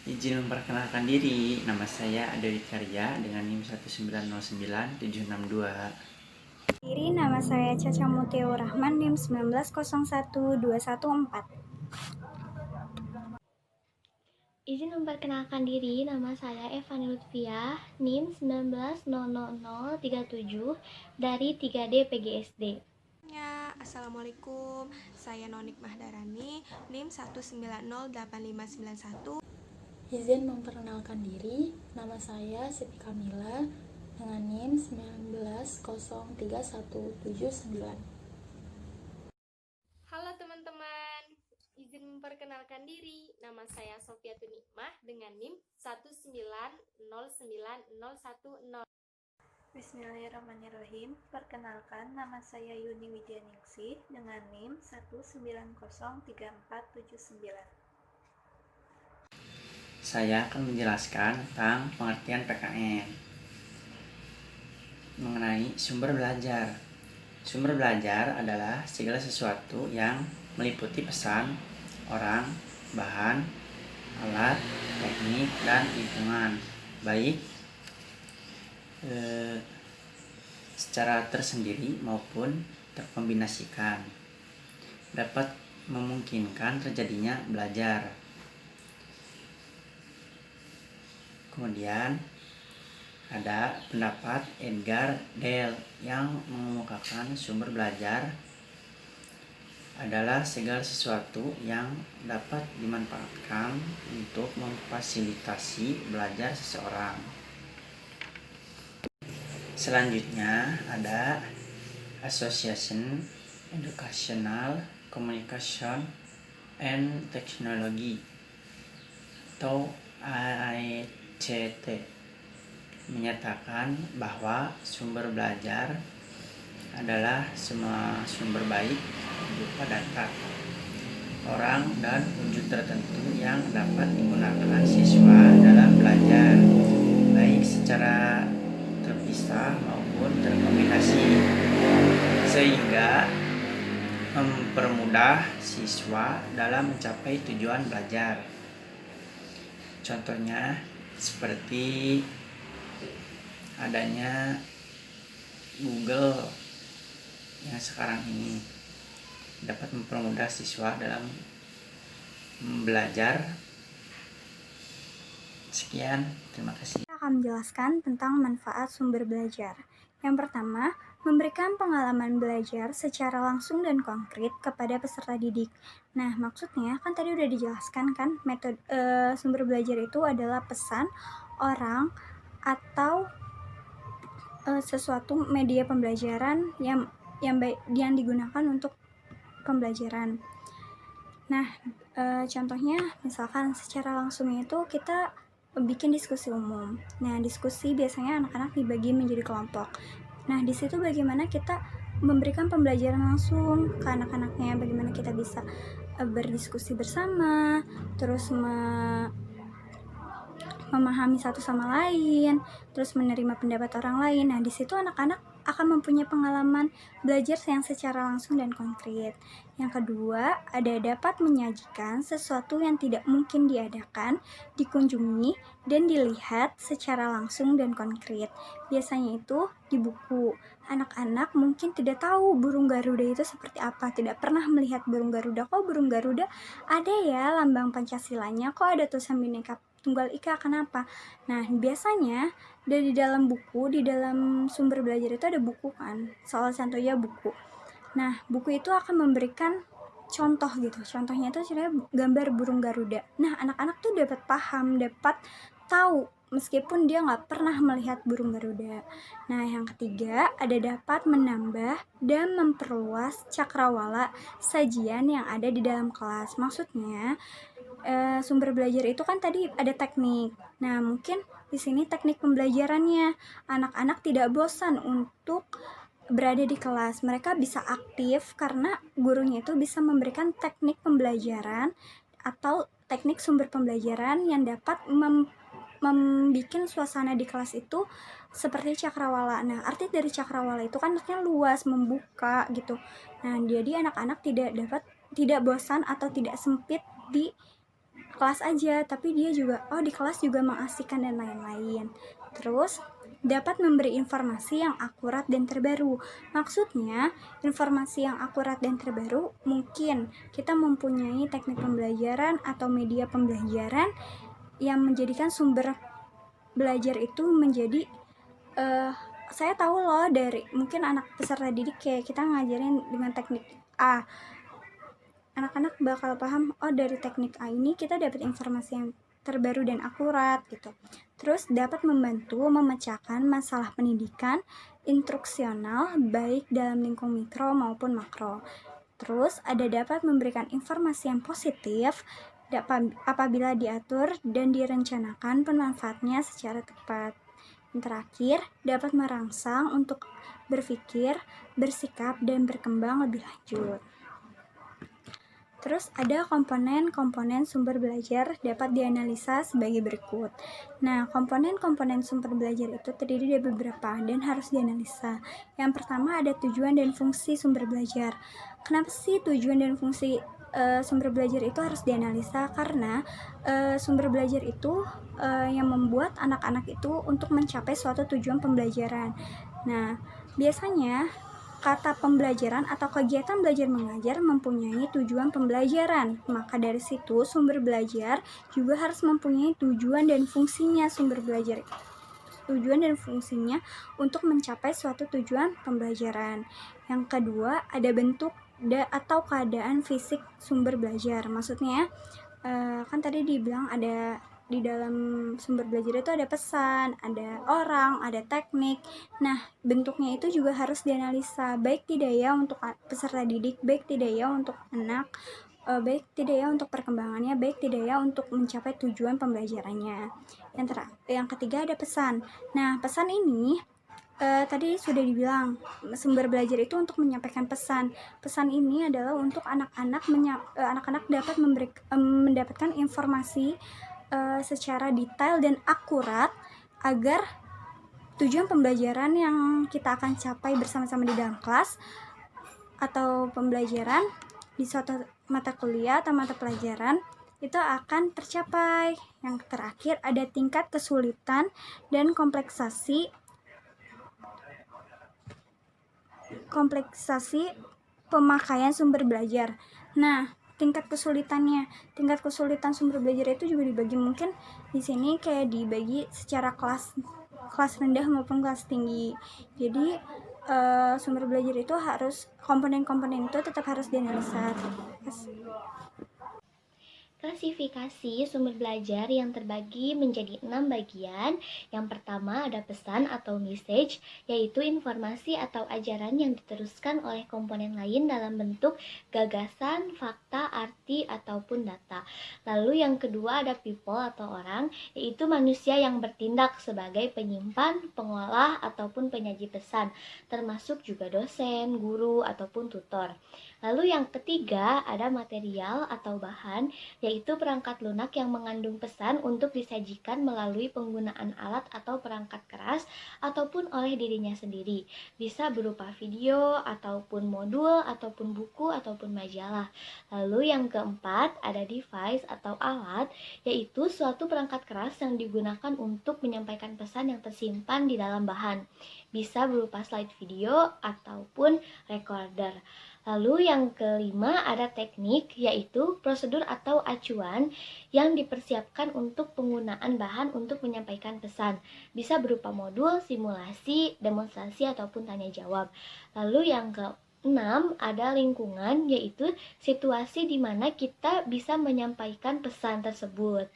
Izin memperkenalkan diri, nama saya Ade Karya dengan NIM 1909762. Nama saya Caca Mutiaur Rahman, NIM 1901214. Izin memperkenalkan diri, nama saya Evani Lutfiah, NIM 1900037 dari 3D PGSD. Assalamualaikum, saya Nonik Mahdarani, NIM 1908591. Izin memperkenalkan diri, nama saya Siti Kamila dengan NIM 1903179. Halo teman-teman, izin memperkenalkan diri, nama saya Sofia Tunikmah dengan NIM 1909010. Bismillahirrahmanirrahim. Perkenalkan, nama saya Yuni Widyaningsih dengan NIM 1903479. Saya akan menjelaskan tentang pengertian PKN mengenai sumber belajar. Sumber belajar adalah segala sesuatu yang meliputi pesan, orang, bahan, alat, teknik, dan lingkungan, baik secara tersendiri maupun terkombinasikan, dapat memungkinkan terjadinya belajar. Kemudian ada pendapat Edgar Dale yang mengemukakan sumber belajar adalah segala sesuatu yang dapat dimanfaatkan untuk memfasilitasi belajar seseorang. Selanjutnya ada Association Educational Communication and Technology atau AICT menyatakan bahwa sumber belajar adalah semua sumber baik berupa data, orang, dan wujud tertentu yang dapat digunakan siswa dalam belajar, baik secara terpisah maupun terkombinasi, sehingga mempermudah siswa dalam mencapai tujuan belajar. Contohnya seperti adanya Google yang sekarang ini dapat mempermudah siswa dalam belajar. Sekian, terima kasih. Saya akan menjelaskan tentang manfaat sumber belajar. Yang pertama, memberikan pengalaman belajar secara langsung dan konkret kepada peserta didik. Nah, maksudnya kan tadi udah dijelaskan kan, metode sumber belajar itu adalah pesan, orang, atau sesuatu media pembelajaran yang digunakan untuk pembelajaran. Nah, contohnya misalkan secara langsungnya itu kita bikin diskusi umum. Nah, diskusi biasanya anak-anak dibagi menjadi kelompok. Nah, di situ bagaimana kita memberikan pembelajaran langsung ke anak-anaknya, bagaimana kita bisa berdiskusi bersama, terus memahami satu sama lain, terus menerima pendapat orang lain. Nah, di situ anak-anak akan mempunyai pengalaman belajar yang secara langsung dan konkret. Yang kedua, ada dapat menyajikan sesuatu yang tidak mungkin diadakan, dikunjungi, dan dilihat secara langsung dan konkret. Biasanya itu di buku. Anak-anak mungkin tidak tahu burung Garuda itu seperti apa, tidak pernah melihat burung Garuda. Kok burung Garuda ada ya lambang Pancasilanya, kok ada tulisan Bhinneka Tunggal Ika, kenapa? Nah, biasanya dari dalam buku, di dalam sumber belajar itu ada buku kan, salah satunya buku. Nah, buku itu akan memberikan contoh gitu, contohnya itu sebenarnya gambar burung Garuda. Nah, anak-anak tuh dapat paham, dapat tahu meskipun dia nggak pernah melihat burung Garuda. Nah, yang ketiga ada dapat menambah dan memperluas cakrawala sajian yang ada di dalam kelas. Maksudnya sumber belajar itu kan tadi ada teknik. Nah, mungkin di sini teknik pembelajarannya anak-anak tidak bosan untuk berada di kelas. Mereka bisa aktif karena gurunya itu bisa memberikan teknik pembelajaran atau teknik sumber pembelajaran yang dapat membuat suasana di kelas itu seperti cakrawala. Nah, arti dari cakrawala itu kan artinya luas, membuka gitu. Nah, jadi anak-anak tidak bosan atau tidak sempit di kelas aja, tapi dia juga di kelas juga mengasihkan dan lain-lain. Terus dapat memberi informasi yang akurat dan terbaru. Maksudnya, informasi yang akurat dan terbaru mungkin kita mempunyai teknik pembelajaran atau media pembelajaran yang menjadikan sumber belajar itu menjadi saya tahu loh dari mungkin anak peserta didik kayak kita ngajarin dengan teknik A. Anak-anak bakal paham, dari teknik A ini kita dapat informasi yang terbaru dan akurat gitu. Terus dapat membantu memecahkan masalah pendidikan instruksional baik dalam lingkup mikro maupun makro. Terus ada dapat memberikan informasi yang positif apabila diatur dan direncanakan pemanfaatnya secara tepat. Yang terakhir, dapat merangsang untuk berpikir, bersikap, dan berkembang lebih lanjut. Terus ada komponen-komponen sumber belajar dapat dianalisa sebagai berikut. Nah, komponen-komponen sumber belajar itu terdiri dari beberapa dan harus dianalisa. Yang pertama ada tujuan dan fungsi sumber belajar. Kenapa sih tujuan dan fungsi sumber belajar itu harus dianalisa? Karena sumber belajar itu yang membuat anak-anak itu untuk mencapai suatu tujuan pembelajaran. Nah, biasanya kata pembelajaran atau kegiatan belajar mengajar mempunyai tujuan pembelajaran. Maka dari situ sumber belajar juga harus mempunyai tujuan dan fungsinya sumber belajar. Tujuan dan fungsinya untuk mencapai suatu tujuan pembelajaran. Yang kedua, ada bentuk atau keadaan fisik sumber belajar. Maksudnya kan tadi dibilang ada di dalam sumber belajar itu ada pesan, ada orang, ada teknik. Nah, bentuknya itu juga harus dianalisa, baik tidak ya untuk peserta didik, baik tidak ya untuk anak, baik tidak ya untuk perkembangannya, baik tidak ya untuk mencapai tujuan pembelajarannya. Yang ketiga ada pesan. Nah, pesan ini tadi sudah dibilang sumber belajar itu untuk menyampaikan pesan. Pesan ini adalah untuk anak-anak dapat mendapatkan informasi secara detail dan akurat agar tujuan pembelajaran yang kita akan capai bersama-sama di dalam kelas atau pembelajaran di suatu mata kuliah atau mata pelajaran itu akan tercapai. Yang terakhir ada tingkat kesulitan dan kompleksasi pemakaian sumber belajar. Nah, tingkat kesulitan sumber belajar itu juga dibagi, mungkin di sini kayak dibagi secara kelas rendah maupun kelas tinggi. Jadi sumber belajar itu harus komponen-komponen itu tetap harus dianalisa. Klasifikasi sumber belajar yang terbagi menjadi 6 bagian. Yang pertama ada pesan atau message, yaitu informasi atau ajaran yang diteruskan oleh komponen lain dalam bentuk gagasan, fakta, arti, ataupun data. Lalu yang kedua ada people atau orang, yaitu manusia yang bertindak sebagai penyimpan, pengolah, ataupun penyaji pesan, termasuk juga dosen, guru, ataupun tutor. Lalu yang ketiga ada material atau bahan, yaitu perangkat lunak yang mengandung pesan untuk disajikan melalui penggunaan alat atau perangkat keras ataupun oleh dirinya sendiri. Bisa berupa video, ataupun modul, ataupun buku, ataupun majalah. Lalu yang keempat ada device atau alat, yaitu suatu perangkat keras yang digunakan untuk menyampaikan pesan yang tersimpan di dalam bahan. Bisa berupa slide video ataupun recorder. Lalu yang kelima ada teknik, yaitu prosedur atau acuan yang dipersiapkan untuk penggunaan bahan untuk menyampaikan pesan. Bisa berupa modul, simulasi, demonstrasi, ataupun tanya jawab. Lalu yang keenam ada lingkungan, yaitu situasi di mana kita bisa menyampaikan pesan tersebut.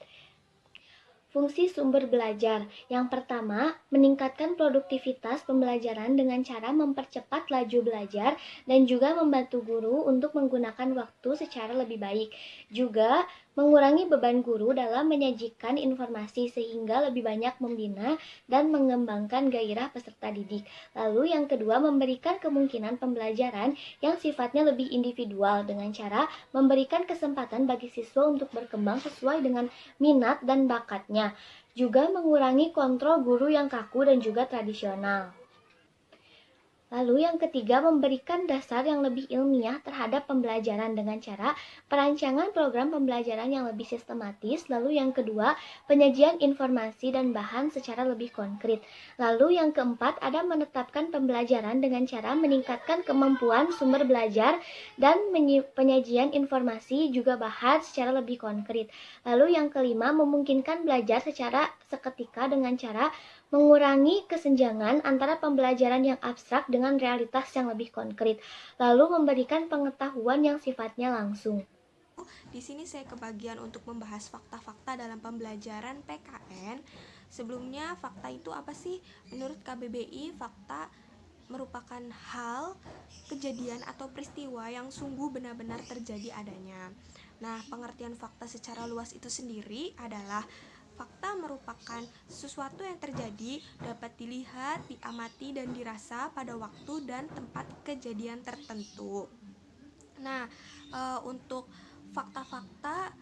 Fungsi sumber belajar. Yang pertama, meningkatkan produktivitas pembelajaran dengan cara mempercepat laju belajar dan juga membantu guru untuk menggunakan waktu secara lebih baik. Juga mengurangi beban guru dalam menyajikan informasi sehingga lebih banyak membina dan mengembangkan gairah peserta didik. Lalu yang kedua, memberikan kemungkinan pembelajaran yang sifatnya lebih individual dengan cara memberikan kesempatan bagi siswa untuk berkembang sesuai dengan minat dan bakatnya. Juga mengurangi kontrol guru yang kaku dan juga tradisional. Lalu yang ketiga, memberikan dasar yang lebih ilmiah terhadap pembelajaran dengan cara perancangan program pembelajaran yang lebih sistematis. Lalu yang kedua, penyajian informasi dan bahan secara lebih konkret. Lalu yang keempat, ada menetapkan pembelajaran dengan cara meningkatkan kemampuan sumber belajar dan penyajian informasi juga bahan secara lebih konkret. Lalu yang kelima, memungkinkan belajar secara seketika dengan cara mengurangi kesenjangan antara pembelajaran yang abstrak dengan realitas yang lebih konkret, lalu memberikan pengetahuan yang sifatnya langsung. Di sini saya kebagian untuk membahas fakta-fakta dalam pembelajaran PKN. Sebelumnya, fakta itu apa sih? Menurut KBBI, fakta merupakan hal, kejadian atau peristiwa yang sungguh benar-benar terjadi adanya. Nah, pengertian fakta secara luas itu sendiri adalah fakta merupakan sesuatu yang terjadi, dapat dilihat, diamati, dan dirasa pada waktu dan tempat kejadian tertentu. Nah, untuk fakta-fakta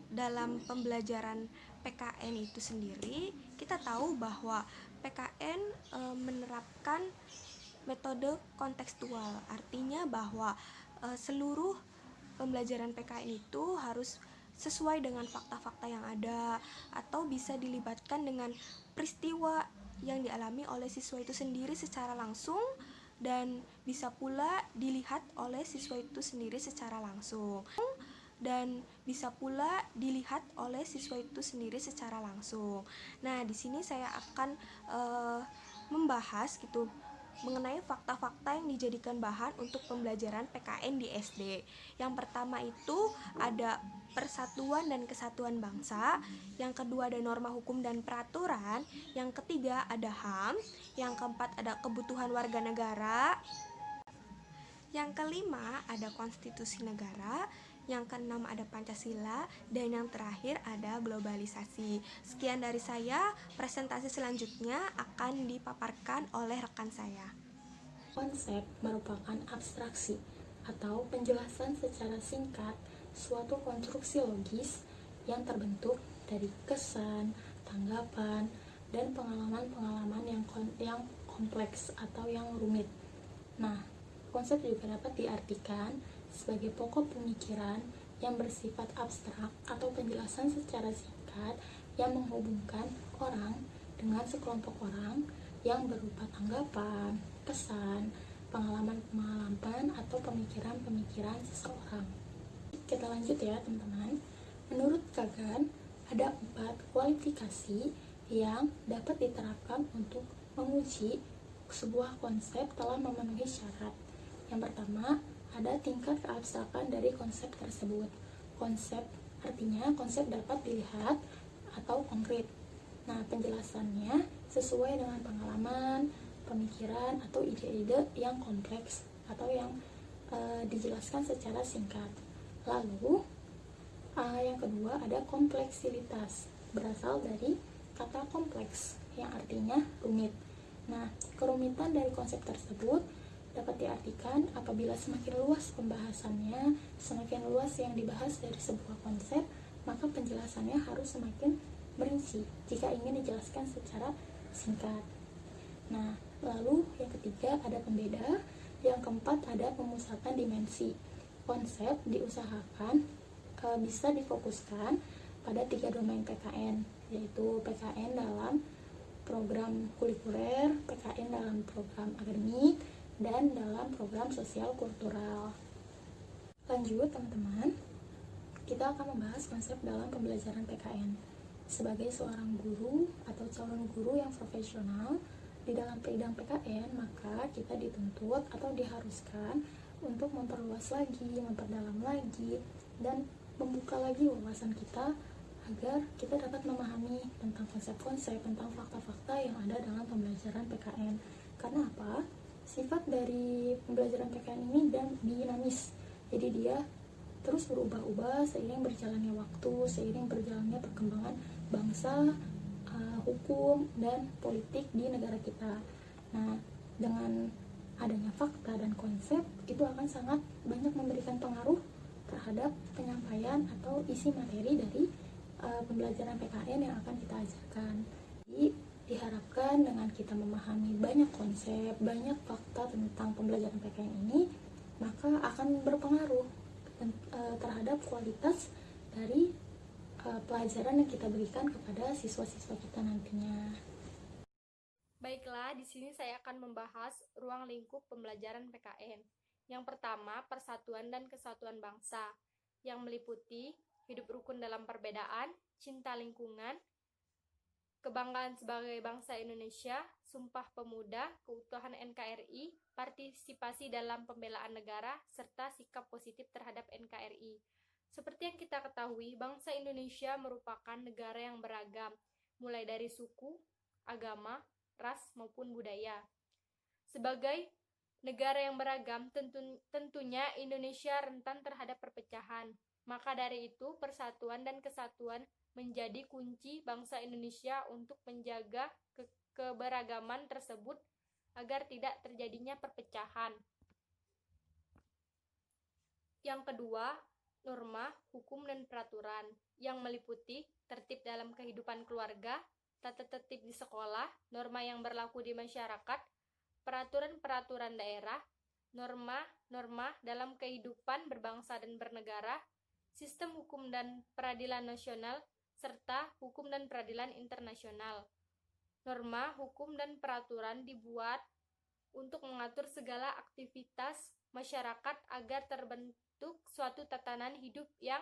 dalam pembelajaran PKN itu sendiri, kita tahu bahwa PKN menerapkan metode kontekstual, artinya bahwa seluruh pembelajaran PKN itu harus sesuai dengan fakta-fakta yang ada atau bisa dilibatkan dengan peristiwa yang dialami oleh siswa itu sendiri secara langsung dan bisa pula dilihat oleh siswa itu sendiri secara langsung. Nah, di sini saya akan membahas gitu mengenai fakta-fakta yang dijadikan bahan untuk pembelajaran PKN di SD. Yang pertama itu ada persatuan dan kesatuan bangsa, yang kedua ada norma hukum dan peraturan, yang ketiga ada HAM, yang keempat ada kebutuhan warga negara, yang kelima ada konstitusi negara, yang keenam ada Pancasila, dan yang terakhir ada globalisasi. Sekian dari saya, presentasi selanjutnya akan dipaparkan oleh rekan saya. Konsep merupakan abstraksi atau penjelasan secara singkat suatu konstruksi logis yang terbentuk dari kesan, tanggapan, dan pengalaman-pengalaman yang kompleks atau yang rumit. Nah, konsep juga dapat diartikan sebagai pokok pemikiran yang bersifat abstrak atau penjelasan secara singkat yang menghubungkan orang dengan sekelompok orang yang berupa tanggapan, kesan, pengalaman-pengalaman atau pemikiran-pemikiran seseorang. Kita lanjut ya teman-teman. Menurut Kagan, ada 4 kualifikasi yang dapat diterapkan untuk menguji sebuah konsep telah memenuhi syarat. Yang pertama, ada tingkat keabstrakan dari konsep tersebut. Konsep artinya konsep dapat dilihat atau konkret. Nah, penjelasannya sesuai dengan pengalaman, pemikiran, atau ide-ide yang kompleks atau yang dijelaskan secara singkat. Lalu, yang kedua ada kompleksitas, berasal dari kata kompleks yang artinya rumit. Nah, kerumitan dari konsep tersebut dapat diartikan apabila semakin luas pembahasannya, semakin luas yang dibahas dari sebuah konsep, maka penjelasannya harus semakin merinci jika ingin dijelaskan secara singkat. Nah, lalu yang ketiga ada pembeda, yang keempat ada pemusatan dimensi. Konsep diusahakan bisa difokuskan pada 3 domain PKN, yaitu PKN dalam program kulikuler, PKN dalam program akademik, dan dalam program sosial kultural. Lanjut teman-teman, kita akan membahas konsep dalam pembelajaran PKN. Sebagai seorang guru atau calon guru yang profesional di dalam bidang PKN, maka kita dituntut atau diharuskan untuk memperluas lagi, memperdalam lagi, dan membuka lagi wawasan kita agar kita dapat memahami tentang konsep-konsep, tentang fakta-fakta yang ada dalam pembelajaran PKN. Karena apa? Sifat dari pembelajaran PKN ini dinamis, jadi dia terus berubah-ubah seiring berjalannya waktu, seiring berjalannya perkembangan bangsa, hukum, dan politik di negara kita. Nah, dengan adanya fakta dan konsep, itu akan sangat banyak memberikan pengaruh terhadap penyampaian atau isi materi dari pembelajaran PKN yang akan kita ajarkan. Jadi, Diharapkan dengan kita memahami banyak konsep, banyak fakta tentang pembelajaran PKN ini, maka akan berpengaruh terhadap kualitas dari pelajaran yang kita berikan kepada siswa-siswa kita nantinya. Baiklah, di sini saya akan membahas ruang lingkup pembelajaran PKN. Yang pertama, persatuan dan kesatuan bangsa, yang meliputi hidup rukun dalam perbedaan, cinta lingkungan, kebanggaan sebagai bangsa Indonesia, Sumpah Pemuda, keutuhan NKRI, partisipasi dalam pembelaan negara, serta sikap positif terhadap NKRI. Seperti yang kita ketahui, bangsa Indonesia merupakan negara yang beragam, mulai dari suku, agama, ras, maupun budaya. Sebagai negara yang beragam, tentunya Indonesia rentan terhadap perpecahan. Maka dari itu, persatuan dan kesatuan menjadi kunci bangsa Indonesia untuk menjaga keberagaman tersebut agar tidak terjadinya perpecahan. Yang kedua, norma, hukum, dan peraturan, yang meliputi tertib dalam kehidupan keluarga, tata tertib di sekolah, norma yang berlaku di masyarakat, peraturan-peraturan daerah, norma-norma dalam kehidupan berbangsa dan bernegara, sistem hukum dan peradilan nasional, serta hukum dan peradilan internasional. Norma, hukum, dan peraturan dibuat untuk mengatur segala aktivitas masyarakat agar terbentuk suatu tatanan hidup yang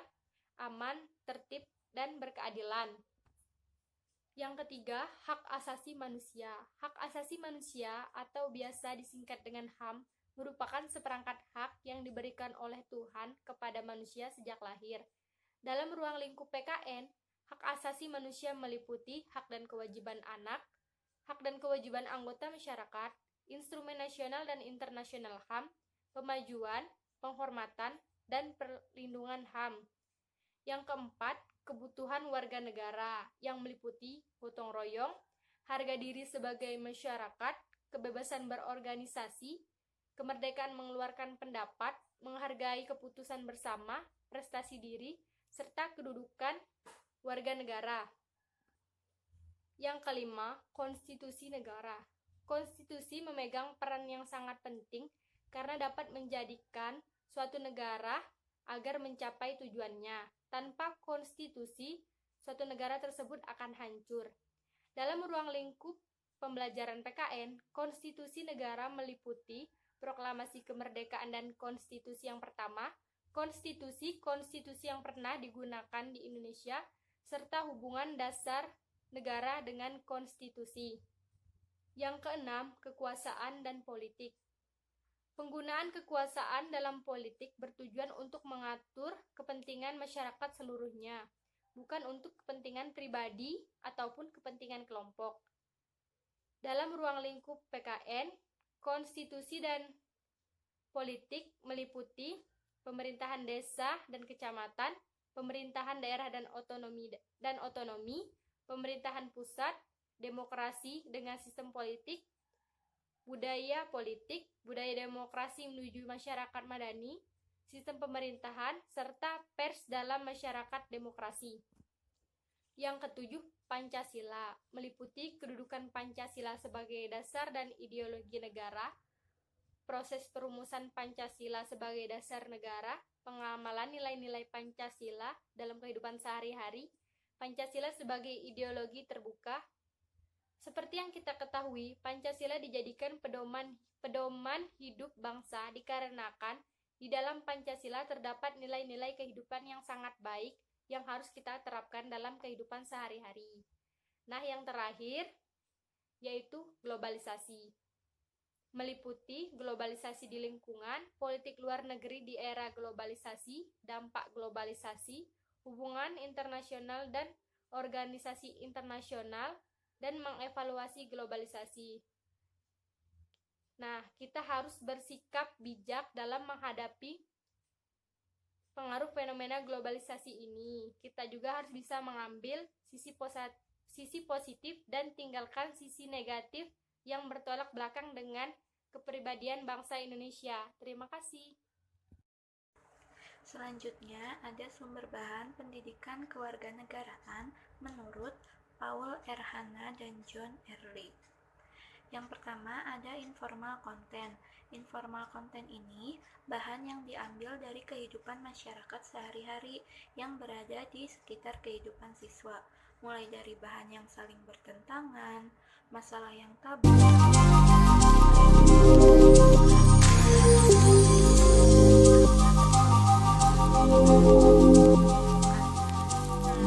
aman, tertib, dan berkeadilan. Yang ketiga, hak asasi manusia. Hak asasi manusia atau biasa disingkat dengan HAM merupakan seperangkat hak yang diberikan oleh Tuhan kepada manusia sejak lahir. Dalam ruang lingkup PKN, hak asasi manusia meliputi hak dan kewajiban anak, hak dan kewajiban anggota masyarakat, instrumen nasional dan internasional HAM, pemajuan, penghormatan, dan perlindungan HAM. Yang keempat, kebutuhan warga negara yang meliputi gotong royong, harga diri sebagai masyarakat, kebebasan berorganisasi, kemerdekaan mengeluarkan pendapat, menghargai keputusan bersama, prestasi diri, serta kedudukan warga negara. Yang kelima, konstitusi negara. Konstitusi memegang peran yang sangat penting karena dapat menjadikan suatu negara agar mencapai tujuannya. Tanpa konstitusi, suatu negara tersebut akan hancur. Dalam ruang lingkup pembelajaran PKN, konstitusi negara meliputi proklamasi kemerdekaan dan konstitusi yang pertama, konstitusi yang pernah digunakan di Indonesia, serta hubungan dasar negara dengan konstitusi. Yang keenam, kekuasaan dan politik. Penggunaan kekuasaan dalam politik bertujuan untuk mengatur kepentingan masyarakat seluruhnya, bukan untuk kepentingan pribadi ataupun kepentingan kelompok. Dalam ruang lingkup PKN, konstitusi dan politik meliputi pemerintahan desa dan kecamatan, pemerintahan daerah dan otonomi, pemerintahan pusat, demokrasi dengan sistem politik, budaya politik, budaya demokrasi menuju masyarakat madani, sistem pemerintahan, serta pers dalam masyarakat demokrasi. Yang ketujuh, Pancasila, meliputi kedudukan Pancasila sebagai dasar dan ideologi negara, proses perumusan Pancasila sebagai dasar negara, pengamalan nilai-nilai Pancasila dalam kehidupan sehari-hari, Pancasila sebagai ideologi terbuka. Seperti yang kita ketahui, Pancasila dijadikan pedoman hidup bangsa dikarenakan di dalam Pancasila terdapat nilai-nilai kehidupan yang sangat baik yang harus kita terapkan dalam kehidupan sehari-hari. Nah, yang terakhir yaitu globalisasi. Meliputi globalisasi di lingkungan, politik luar negeri di era globalisasi, dampak globalisasi, hubungan internasional dan organisasi internasional, dan mengevaluasi globalisasi. Nah, kita harus bersikap bijak dalam menghadapi pengaruh fenomena globalisasi ini. Kita juga harus bisa mengambil sisi positif dan tinggalkan sisi negatif yang bertolak belakang dengan kepribadian bangsa Indonesia. Terima kasih. Selanjutnya ada sumber bahan pendidikan kewarganegaraan menurut Paul R. Hanna dan John R. Lee. Yang pertama ada informal content. Informal content ini bahan yang diambil dari kehidupan masyarakat sehari-hari yang berada di sekitar kehidupan siswa, mulai dari bahan yang saling bertentangan, masalah yang tabu, yang ada di informal content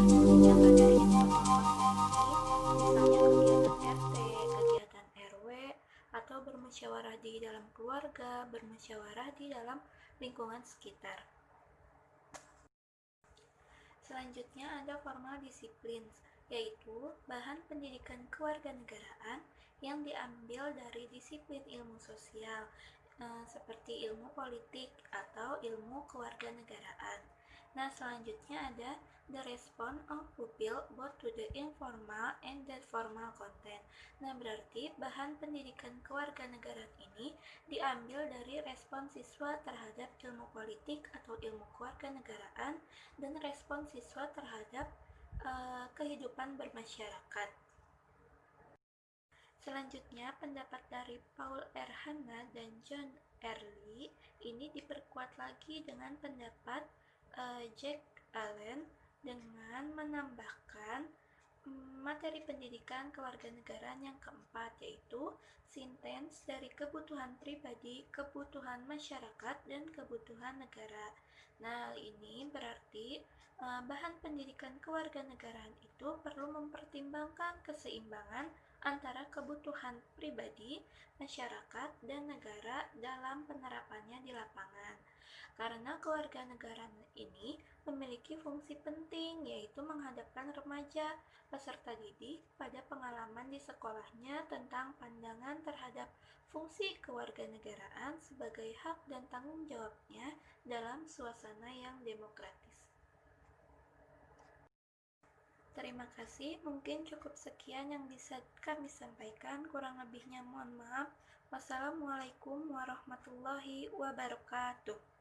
ini, misalnya kegiatan RT, kegiatan RW, atau bermusyawarah di dalam keluarga, bermusyawarah di dalam lingkungan sekitar. Selanjutnya ada formal disiplin, yaitu bahan pendidikan kewarganegaraan yang diambil dari disiplin ilmu sosial, seperti ilmu politik atau ilmu kewarganegaraan. Nah, selanjutnya ada the response of pupil both to the informal and the formal content. Nah, berarti bahan pendidikan kewarganegaraan ini diambil dari respon siswa terhadap ilmu politik atau ilmu kewarganegaraan dan respon siswa terhadap kehidupan bermasyarakat. Selanjutnya, pendapat dari Paul R. Hanna dan John R. Lee ini diperkuat lagi dengan pendapat Jack Allen dengan menambahkan materi pendidikan kewarganegaraan yang keempat, yaitu sintens dari kebutuhan pribadi, kebutuhan masyarakat, dan kebutuhan negara. Nah, ini berarti bahan pendidikan kewarganegaraan itu perlu mempertimbangkan keseimbangan antara kebutuhan pribadi, masyarakat, dan negara dalam penerapannya di lapangan. Karena kewarganegaraan ini memiliki fungsi penting, yaitu menghadapkan remaja peserta didik pada pengalaman di sekolahnya tentang pandangan terhadap fungsi kewarganegaraan sebagai hak dan tanggung jawabnya dalam suasana yang demokratis. Terima kasih, mungkin cukup sekian yang bisa kami sampaikan, kurang lebihnya mohon maaf. Wassalamualaikum warahmatullahi wabarakatuh.